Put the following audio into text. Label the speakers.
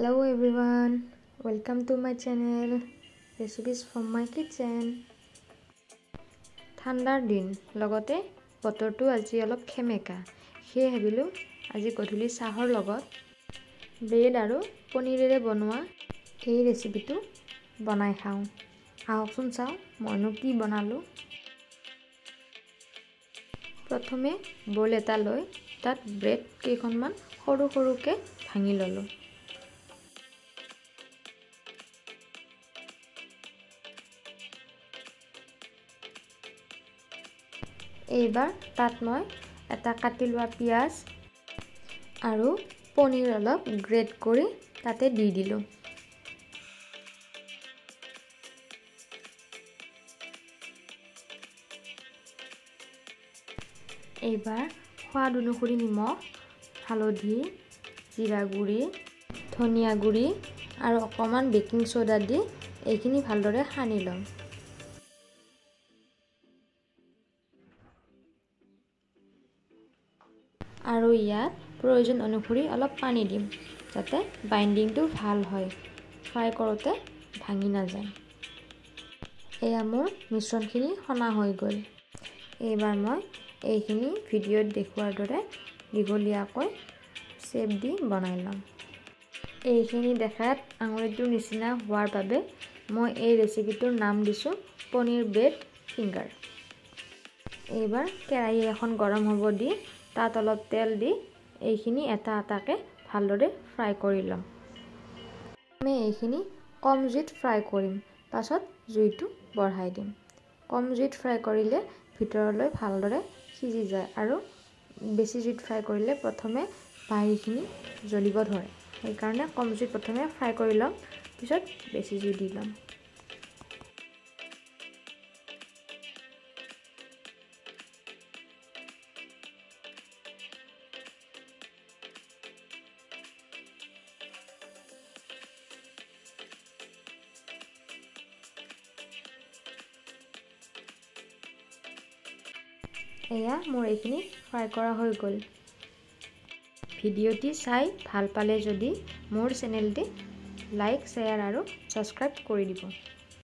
Speaker 1: Hello everyone, welcome to my channel, recipes from my kitchen. ঠাণ্ডাৰ দিন লগতে বতৰটো আজি অলপ খেমেকা সেই ভাবিলো আজি গধূলি চাহৰ লগত ব্ৰেড আৰু পনীৰেৰে বনোৱা এই ৰেচিপিটো বনাই খাওঁ আহকচোন চাওঁ মইনো কি বনালো প্ৰথমে বল এটা লৈ তাত ব্ৰেড কেইখনমান সৰু সৰুকে ভাঙি ললো এইবাৰ তাত মই এটা কাটি লোৱা পিয়াজ আৰু পনীৰ অলপ গ্ৰেট কৰি তাতে দি দিলো এইবাৰ সোৱাদ অনুসৰি নিমখ হালধি জিৰা গুড়ি ধনিয়া গুড়ি আৰু অকমান বেকিং সোডা দি এইখিনি ভালদৰে সানি লম আৰু ইয়াত প্ৰয়োজন অনুসৰি অলপ পানী দিম যাতে বাইন্ডিংটো ভাল হয় ফ্ৰাই কৰোতে ভাঙি না যায় এয়া মোৰ মিশ্ৰণখিনি সনা হৈ গ'ল এইবাৰ মই এইখিনি ভিডিঅ'ত দেখুৱাৰ দৰে দীঘলীয়াকৈ শেপ দি বনাই লম এইখিনি দেখাত আঙুলিটোৰ নিচিনা হোৱাৰ বাবে মই এই ৰেচিপিটোৰ নাম দিছো পনীৰ ব্ৰেড ফিংগাৰ এইবাৰ কেৰাহী এখন গৰম হ'ব দি তাত অলপ তেল দি এইখিনি এটা আটাকে ভালদৰে ফ্ৰাই কৰি লম আমি এইখিনি কম জুইত ফ্ৰাই কৰিম পাছত জুইটো বঢ়াই দিম কম জুইত ফ্ৰাই কৰিলে ভিতৰলৈ ভালদৰে সিজি যায় আৰু বেছি জুইত ফ্ৰাই কৰিলে প্ৰথমে বাহিৰখিনি জ্বলিব ধৰে সেইকাৰণে কম জুইত প্ৰথমে ফ্ৰাই কৰি লম পিছত বেছি জুই দি লম এয়া মোৰ এইখিনি ফ্ৰাই কৰা হৈ গ'ল ভিডিঅ'টি চাই ভাল পালে যদি মোৰ চেনেলটি লাইক শ্বেয়াৰ আৰু সাবস্ক্ৰাইব কৰি দিব